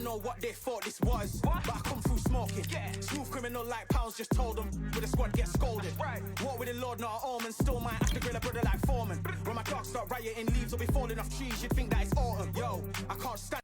wanna know what they thought this was, but I come through smoking. Smooth criminal like pounds, just told them with a squad get scolded. Walk with the Lord, not an almond. Still might have to grill a brother like Foreman. When my dogs start rioting, leaves will be falling off trees. You'd think that it's autumn. Yo, I can't stand.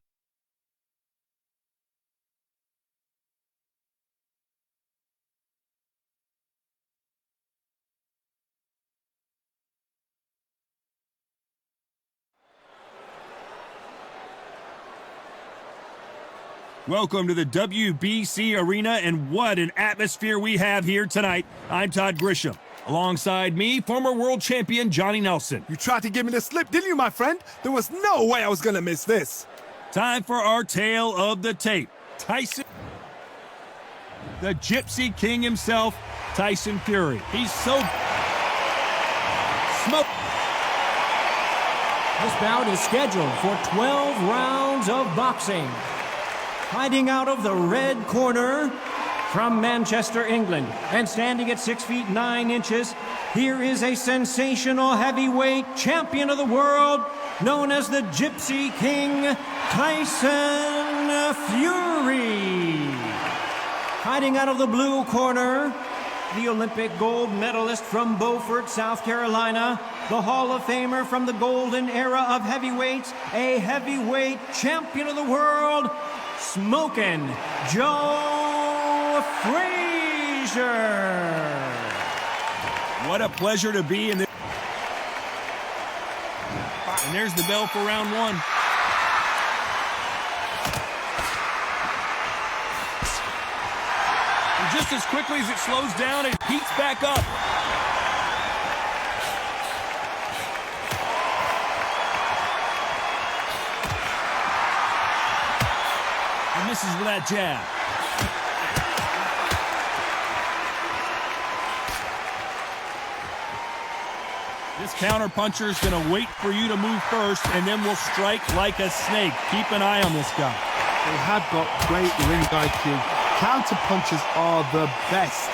Welcome to the WBC Arena, and what an atmosphere we have here tonight. I'm Todd Grisham. Alongside me, former world champion Johnny Nelson. You tried to give me the slip, didn't you, my friend? There was no way I was going to miss this. Time for our tale of the tape. Tyson, the Gypsy King himself, Tyson Fury. He's so smoked. This bout is scheduled for 12 rounds of boxing. Fighting out of the red corner from Manchester, England, and standing at 6 feet 9 inches, here is a sensational heavyweight champion of the world, known as the Gypsy King, Tyson Fury. Fighting out of the blue corner, the Olympic gold medalist from Beaufort, South Carolina, the Hall of Famer from the golden era of heavyweights, a heavyweight champion of the world, Smokin' Joe Frazier. What a pleasure to be in this. And there's the bell for round one. And just as quickly as it slows down, it heats back up. And misses with that jab. This counter puncher is going to wait for you to move first, and then will strike like a snake. Keep an eye on this guy. They have got great ring IQ. Counter punchers are the best.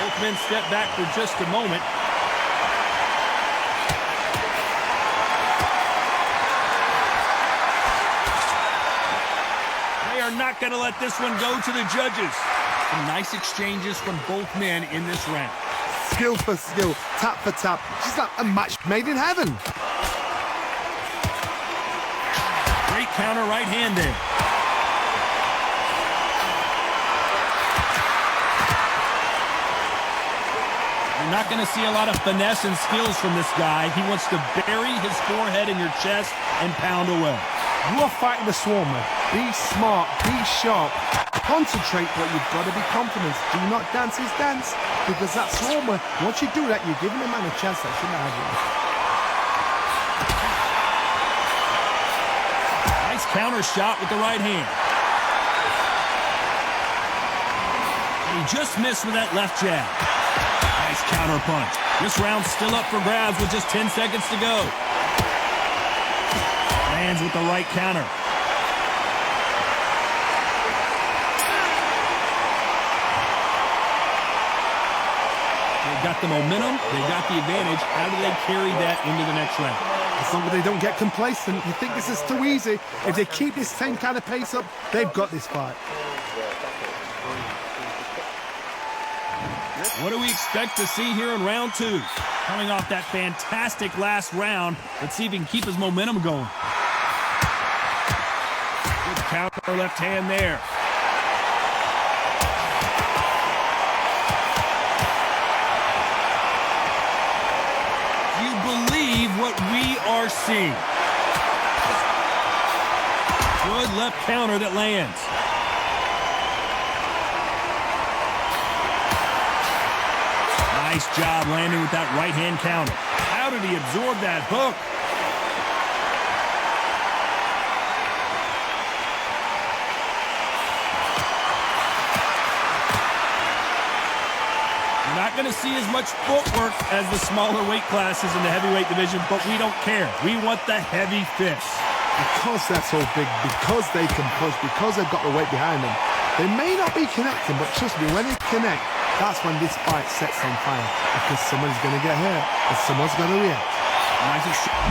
Both men step back for just a moment. Not going to let this one go to the judges. Some nice exchanges from both men in this round. Skill for skill, tap for tap. Just like a match made in heaven. Great counter right hand there. You're not going to see a lot of finesse and skills from this guy. He wants to bury his forehead in your chest and pound away. You are fighting the swarmer. Be smart, be sharp, concentrate, but you've got to be confident. Do not dance his dance, because that swarmer, once you do that, you're giving a man a chance that shouldn't have you. Nice counter shot with the right hand. And he just missed with that left jab. Nice counter punch. This round's still up for grabs with just 10 seconds to go. Lands with the right counter. They've got the momentum. They've got the advantage. How do they carry that into the next round? As long as they don't get complacent, you think this is too easy. If they keep this same kind of pace up, they've got this fight. What do we expect to see here in round two? Coming off that fantastic last round, let's see if he can keep his momentum going. Good counter left hand there. Do you believe what we are seeing? Good left counter that lands. Nice job landing with that right-hand counter. How did he absorb that hook? We're not going to see as much footwork as the smaller weight classes in the heavyweight division, but we don't care. We want the heavy fists. Because they're so big, because they can push, because they've got the weight behind them, they may not be connecting, but trust me, when they connect, That's when this fight sets on fire, because someone's going to get hurt and someone's going to react.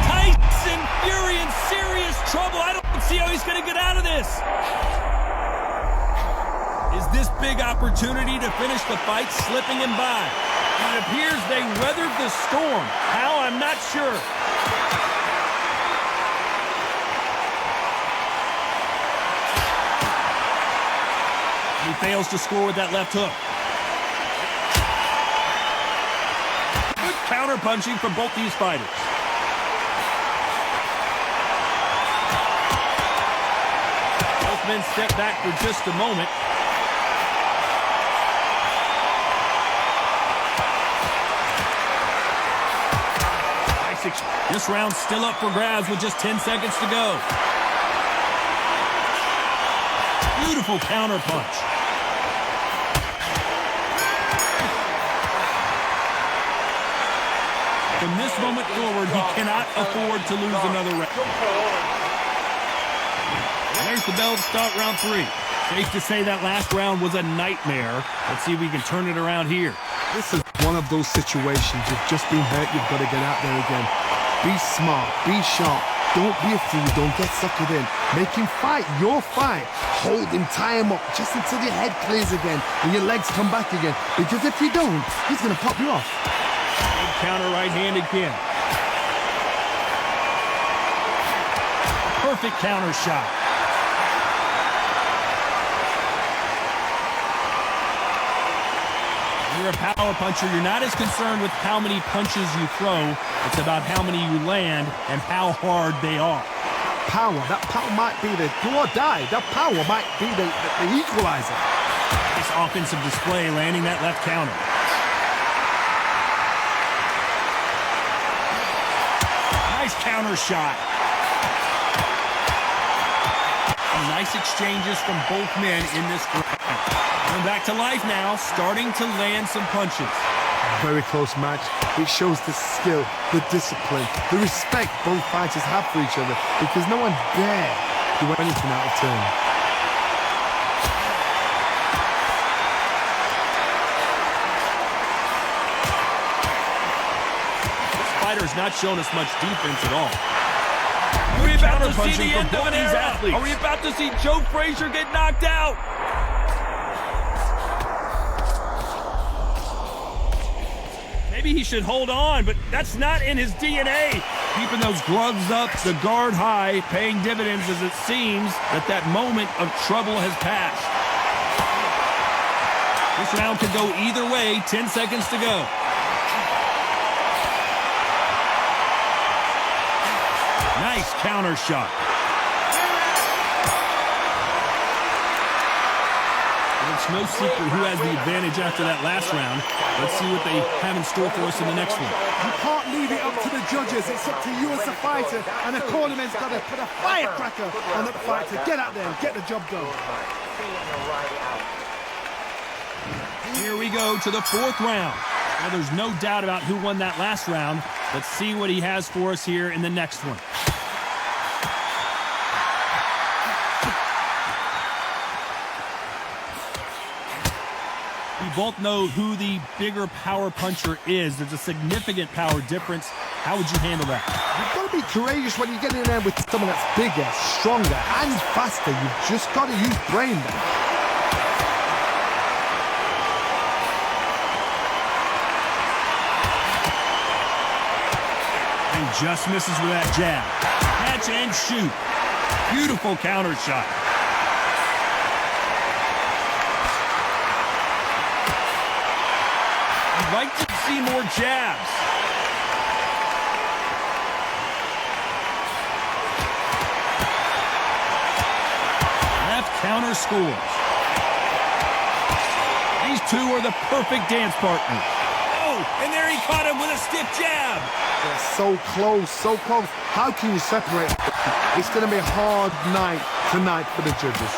Tyson Fury in serious trouble. I don't see how he's going to get out of this. Is this big opportunity to finish the fight slipping him by? It appears they weathered the storm. How? I'm not sure. He fails to score with that left hook. Good counter-punching from both these fighters. Both men step back for just a moment. This round's still up for grabs with just 10 seconds to go. Beautiful counter punch. From this moment forward, he cannot afford to lose another round. There's the bell to start round 3. Safe to say that last round was a nightmare. Let's see if we can turn it around here. This is one of those situations. You've just been hurt. You've got to get out there again. Be smart. Be sharp. Don't be a fool. Don't get suckered in. Make him fight your fight. Hold him, tie him up, just until your head clears again and your legs come back again. Because if you don't, he's going to pop you off. Good counter right hand again. Perfect counter shot. You're a power puncher. You're not as concerned with how many punches you throw. It's about how many you land and how hard they are. Power. That power might be the do or die. That power might be the equalizer. Nice offensive display, landing that left counter. Nice counter shot. Nice exchanges from both men in this round. Coming back to life now, starting to land some punches. Very close match. It shows the skill, the discipline, the respect both fighters have for each other, because no one dare do anything out of turn. This fighter's not shown us much defense at all. Are we about to see the end of an era? Are we about to see Joe Frazier get knocked out? Maybe he should hold on, but that's not in his DNA. Keeping those gloves up, the guard high, paying dividends as it seems that moment of trouble has passed. This round could go either way, 10 seconds to go. Nice counter shot. It's no secret who has the advantage after that last round. Let's see what they have in store for us in the next one. You can't leave it up to the judges. It's up to you as a fighter, and the cornerman's got to put a firecracker on that fighter. Get out there and get the job done. Here we go to the 4th round. Well, there's no doubt about who won that last round. Let's see what he has for us here in the next one. We both know who the bigger power puncher is. There's a significant power difference. How would you handle that? You've got to be courageous when you get in there with someone that's bigger, stronger, and faster. You've just got to use brain there. And just misses with that jab. Catch and shoot. Beautiful counter shot. I'd like to see more jabs. Left counter scores. These two are the perfect dance partners. Oh, and there he caught him with a stiff jab. They're so close, so close. How can you separate? It's going to be a hard night tonight for the judges.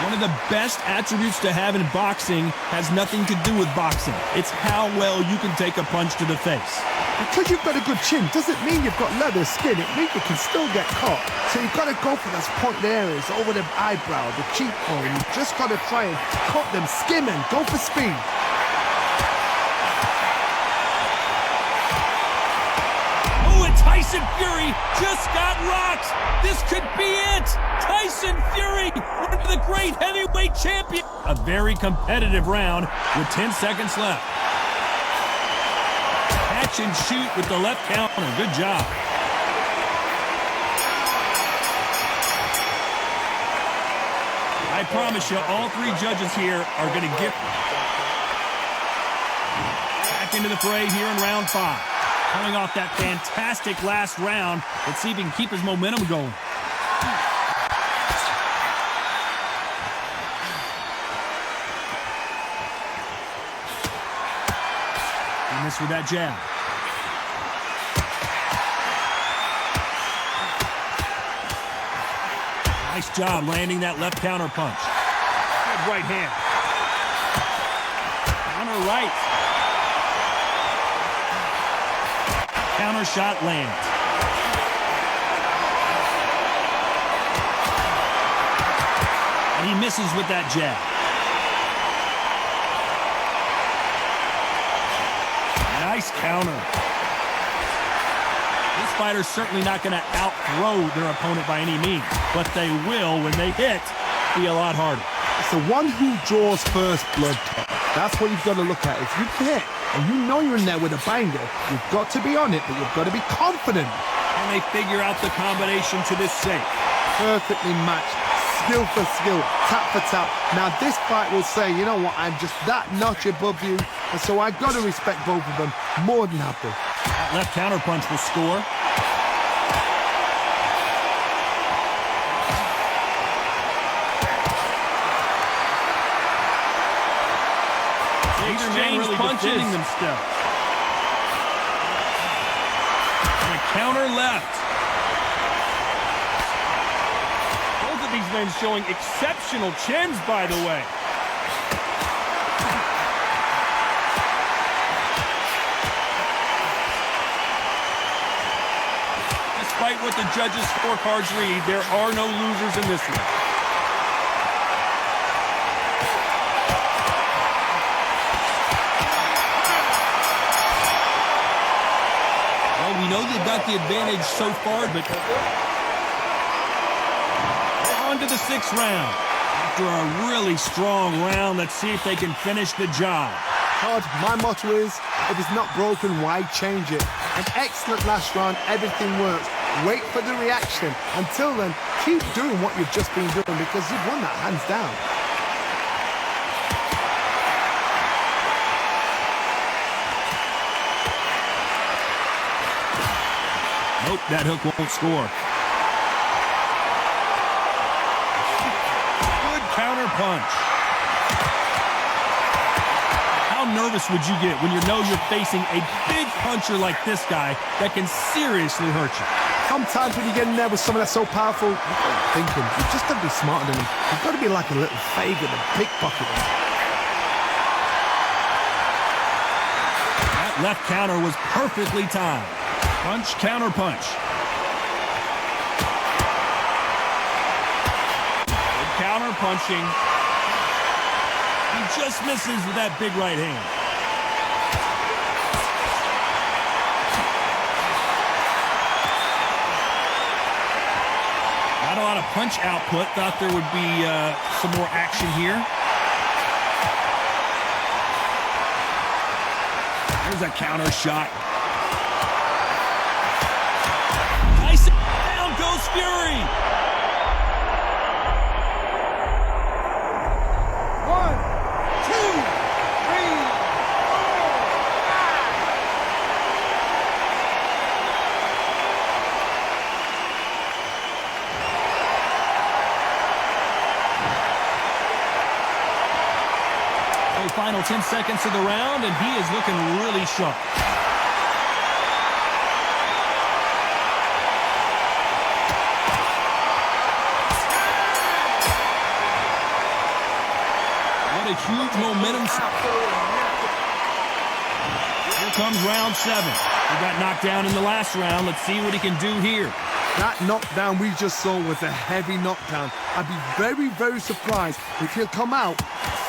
One of the best attributes to have in boxing has nothing to do with boxing. It's how well you can take a punch to the face. Because you've got a good chin doesn't mean you've got leather skin. It means you can still get caught. So you've got to go for those pointed areas over the eyebrow, the cheekbone. You've just got to try and cut them, skim and go for speed. Tyson Fury just got rocked. This could be it. Tyson Fury, one of the great heavyweight champions. A very competitive round with 10 seconds left. Catch and shoot with the left counter. Good job. I promise you, all three judges here are going to get back into the fray here in round 5. Coming off that fantastic last round, let's see if he can keep his momentum going. He missed with that jab. Nice job landing that left counter punch. Good right hand. Counter right. Counter shot lands. And he misses with that jab. Nice counter. This fighter's certainly not going to outthrow their opponent by any means, but they will, when they hit, be a lot harder. It's the one who draws first blood. That's what you've got to look at. If you hit, and you know you're in there with a banger, you've got to be on it, but you've got to be confident. And they figure out the combination to this safe. Perfectly matched, skill for skill, tap for tap. Now this fight will say, you know what, I'm just that notch above you, and so I've got to respect both of them more than happy. That left counter punch will score. Exchange really punching themselves. And a counter left. Both of these men showing exceptional chins, by the way. Despite what the judges' scorecards read, there are no losers in this one. We know they've got the advantage so far, but on to the 6th round. After a really strong round, let's see if they can finish the job. Todd, my motto is, if it's not broken, why change it? An excellent last round, everything works. Wait for the reaction. Until then, keep doing what you've just been doing because you've won that hands down. Nope, that hook won't score. Good counter punch. How nervous would you get when you know you're facing a big puncher like this guy that can seriously hurt you? Sometimes when you get in there with someone that's so powerful, you've got to think him. You've just got to be smarter than him. You've got to be like a little Fager to pickpocket him. That left counter was perfectly timed. Punch, counter punch. Good counter punching. He just misses with that big right hand. Not a lot of punch output. Thought there would be some more action here. There's a counter shot. Down goes Fury. 1, 2, 3, 4. Final 10 seconds of the round, and he is looking really sharp. a huge momentum. Here comes round 7. He got knocked down in the last round. Let's see what he can do here. That knockdown we just saw was a heavy knockdown. I'd be very, very surprised if he'll come out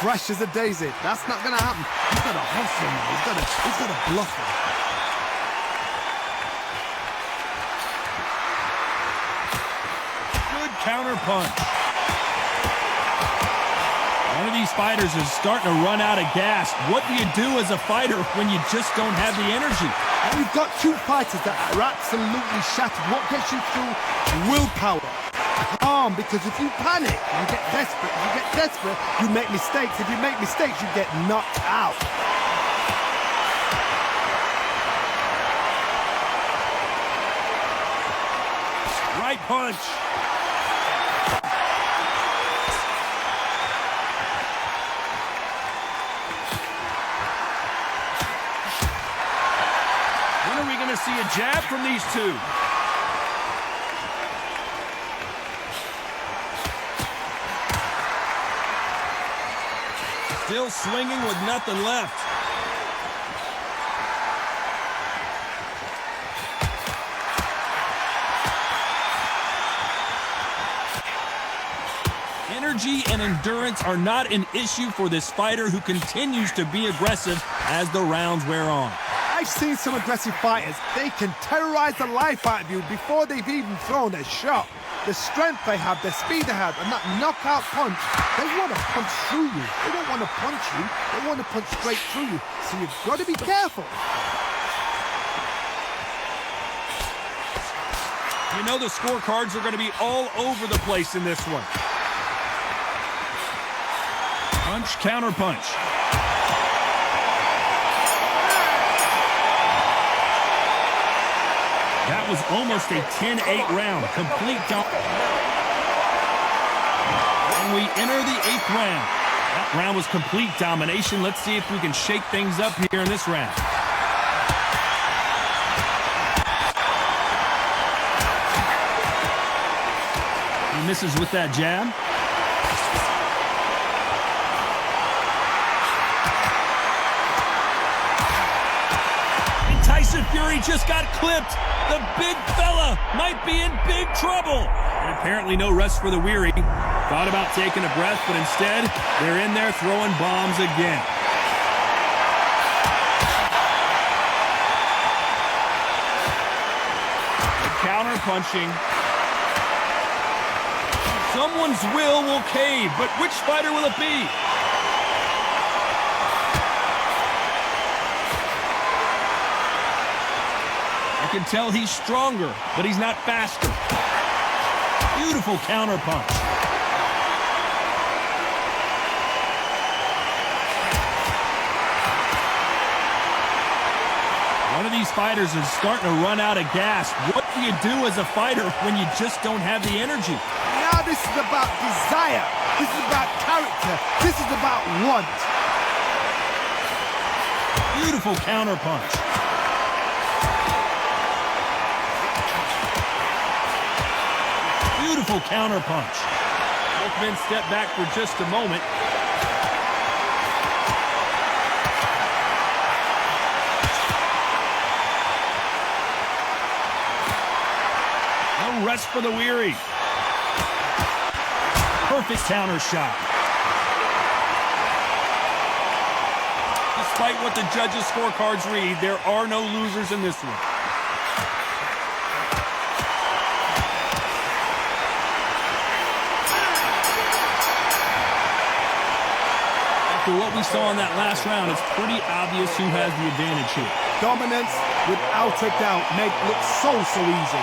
fresh as a daisy. That's not going to happen. He's got to hustle him. He's got to bluff him. Good counter punch. One of these fighters is starting to run out of gas. What do you do as a fighter when you just don't have the energy? And you've got two fighters that are absolutely shattered. What gets you through? Willpower. Calm, because if you panic, you get desperate. If you get desperate, you make mistakes. If you make mistakes, you get knocked out. Right punch. See a jab from these two. Still swinging with nothing left. Energy and endurance are not an issue for this fighter who continues to be aggressive as the rounds wear on. I've seen some aggressive fighters. They can terrorize the life out of you before they've even thrown a shot. The strength they have, the speed they have, and that knockout punch, they want to punch through you. They don't want to punch you. They want to punch straight through you. So you've got to be careful. You know the scorecards are going to be all over the place in this one. Punch, counter punch. That was almost a 10-8 round. Complete and we enter the 8th round. That round was complete domination. Let's see if we can shake things up here in this round. He misses with that jab. Tyson Fury just got clipped. The big fella might be in big trouble. And apparently no rest for the weary. Thought about taking a breath, but instead, they're in there throwing bombs again. Counter punching. Someone's will cave, but which fighter will it be? I can tell he's stronger, but he's not faster. Beautiful counter punch. One of these fighters is starting to run out of gas. What do you do as a fighter when you just don't have the energy? Now this is about desire. This is about character. This is about want. Beautiful counter punch. Beautiful counter punch. Both men step back for just a moment. No rest for the weary. Perfect counter shot. Despite what the judges' scorecards read, there are no losers in this one. After what we saw in that last round, it's pretty obvious who has the advantage here. Dominance, without a doubt, made it look so easy.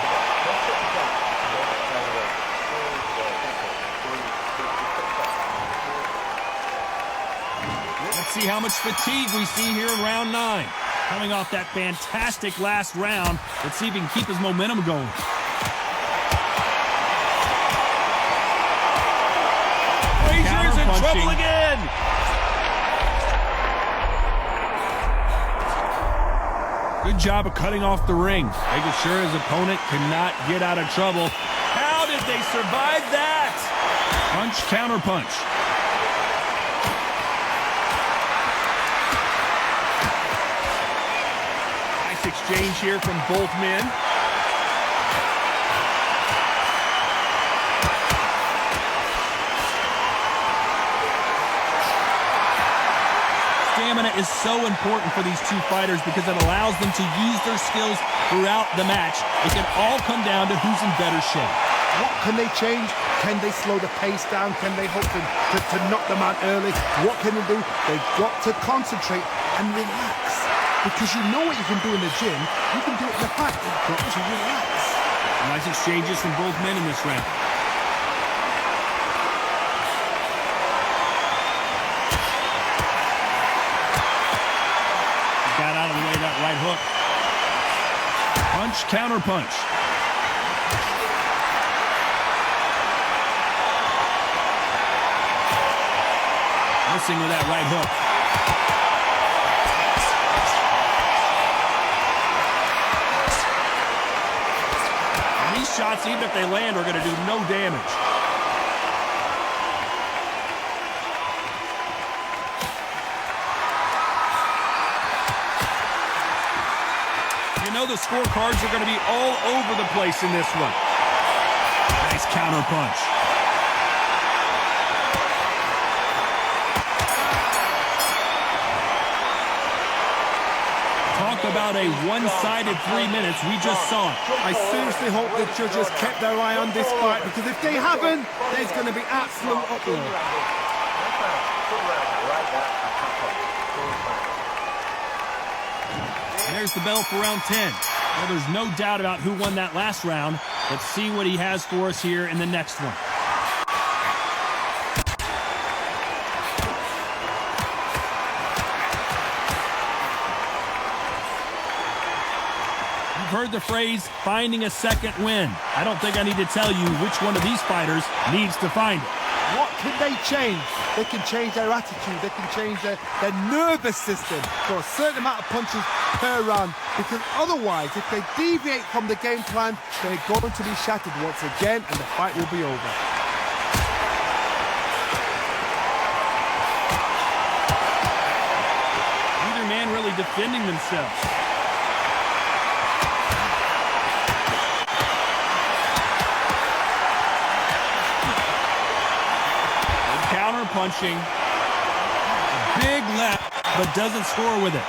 Let's see how much fatigue we see here in round 9. Coming off that fantastic last round, let's see if he can keep his momentum going. Frazier is in trouble again. Good job of cutting off the ring, making sure his opponent cannot get out of trouble. How did they survive that? Punch, counter punch. exchange here from both men. Stamina is so important for these two fighters because it allows them to use their skills throughout the match. It can all come down to who's in better shape. What can they change? Can they slow the pace down? Can they hope to knock them out early? What can they do? They've got to concentrate and relax. Because you know what you can do in the gym, you can do it in the fight. You've got to relax. Nice exchanges from both men in this round. Got out of the way of that right hook. Punch, counter punch. Missing with that right hook. And these shots, even if they land, are going to do no damage. You know the scorecards are going to be all over the place in this one. Nice counter punch. Talk about a one-sided 3 minutes. We just saw it. I seriously hope the judges kept their eye on this fight, because if they haven't, there's going to be absolute uproar. And there's the bell for round 10. Well, there's no doubt about who won that last round. Let's see what he has for us here in the next one. You've heard the phrase, finding a second win. I don't think I need to tell you which one of these fighters needs to find it. What can they change? They can change their attitude. They can change their nervous system for a certain amount of punches per round. Because otherwise, if they deviate from the game plan, they're going to be shattered once again and the fight will be over. Neither man really defending themselves. Punching. Big left, but doesn't score with it.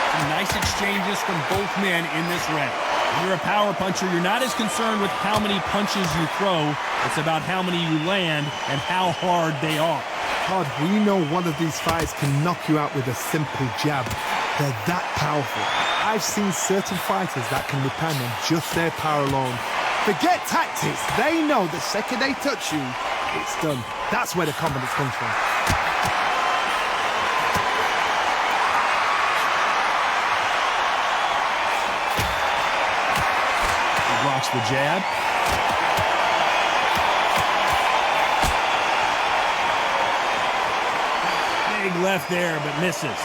Some nice exchanges from both men in this round. When you're a power puncher, you're not as concerned with how many punches you throw. It's about how many you land and how hard they are. Todd, we know one of these fighters can knock you out with a simple jab. They're that powerful. I've seen certain fighters that can depend on just their power alone. Forget tactics. They know the second they touch you, it's done. That's where the confidence comes from. He blocks the jab. Big left there, but misses.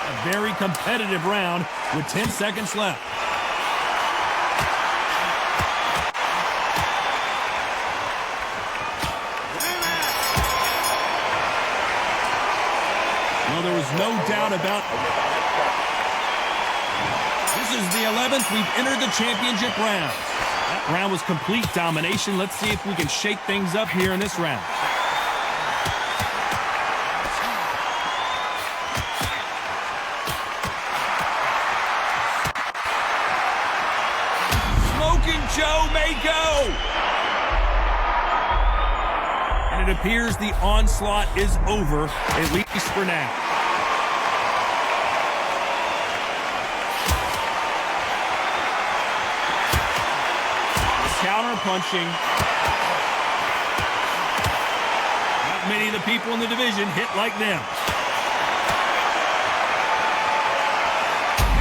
A very competitive round with 10 seconds left. Well, there was no doubt about it. This is the 11th. We've entered the championship round. That round was complete domination. Let's see if we can shake things up here in this round. Joe may go. And it appears the onslaught is over, at least for now. Counter punching. Not many of the people in the division hit like them.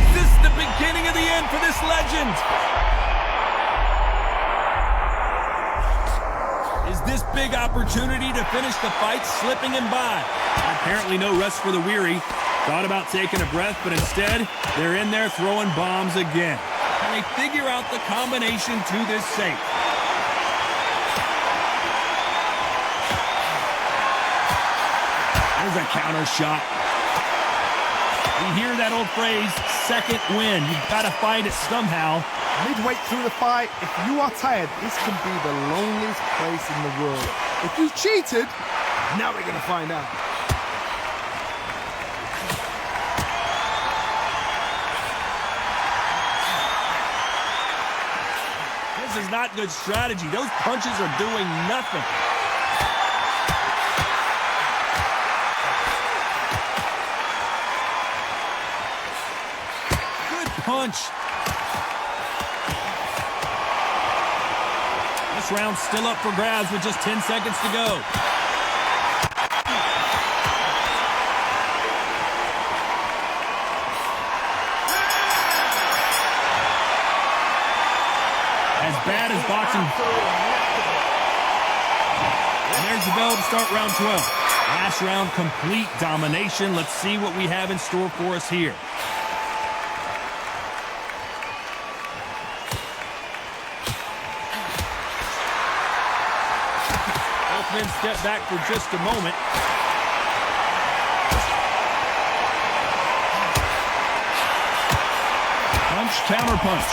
Is this the beginning of the end for this legend? Is this big opportunity to finish the fight slipping him by? Apparently no rest for the weary. Thought about taking a breath, but instead, they're in there throwing bombs again. Can they figure out the combination to this safe? There's a counter shot. You hear that old phrase, second win. You've got to find it somehow. Midway through the fight, if you are tired, this can be the loneliest place in the world. If you cheated, now we're going to find out. This is not good strategy. Those punches are doing nothing. Good punch. This round's still up for grabs with just 10 seconds to go. As bad as boxing. And there's the bell to start round 12. Last round, complete domination. Let's see what we have in store for us here. Both men step back for just a moment. Punch, counter punch.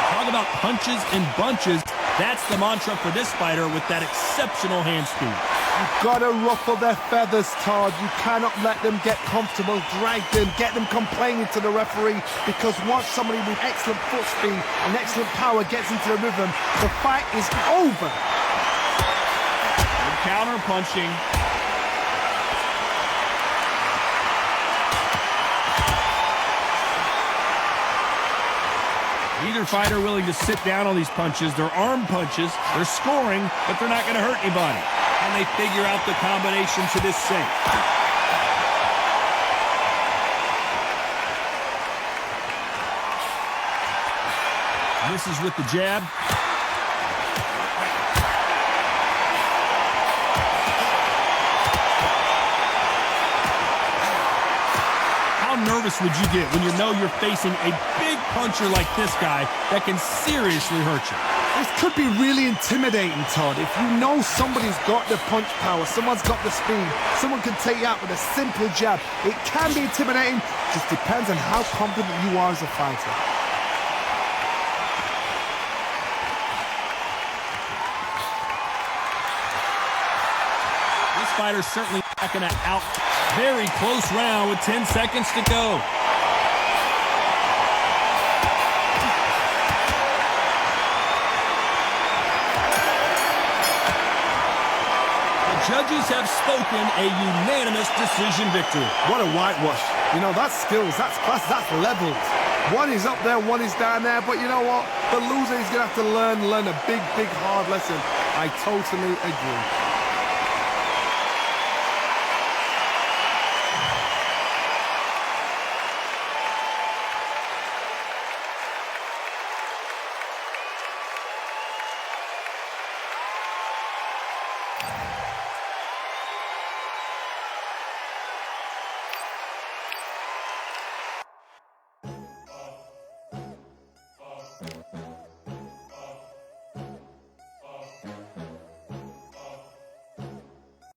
Talk about punches in bunches. That's the mantra for this fighter with that exceptional hand speed. You've got to ruffle their feathers, Todd. You cannot let them get comfortable, drag them, get them complaining to the referee, because once somebody with excellent foot speed and excellent power gets into the rhythm, the fight is over. And counter punching. Neither fighter willing to sit down on these punches. They're arm punches. They're scoring, but they're not going to hurt anybody. And they figure out the combination to this sink. Misses with the jab. How nervous would you get when you know you're facing a big puncher like this guy that can seriously hurt you? This could be really intimidating, Todd. If you know somebody's got the punch power, someone's got the speed, someone can take you out with a simple jab. It can be intimidating. Just depends on how confident you are as a fighter. This fighter's certainly not going to out. Very close round with 10 seconds to go. Judges have spoken a unanimous decision victory. What a whitewash. You know, that's skills, that's class, that's levels. One is up there, one is down there, but you know what? The loser is going to have to learn a big, hard lesson. I totally agree.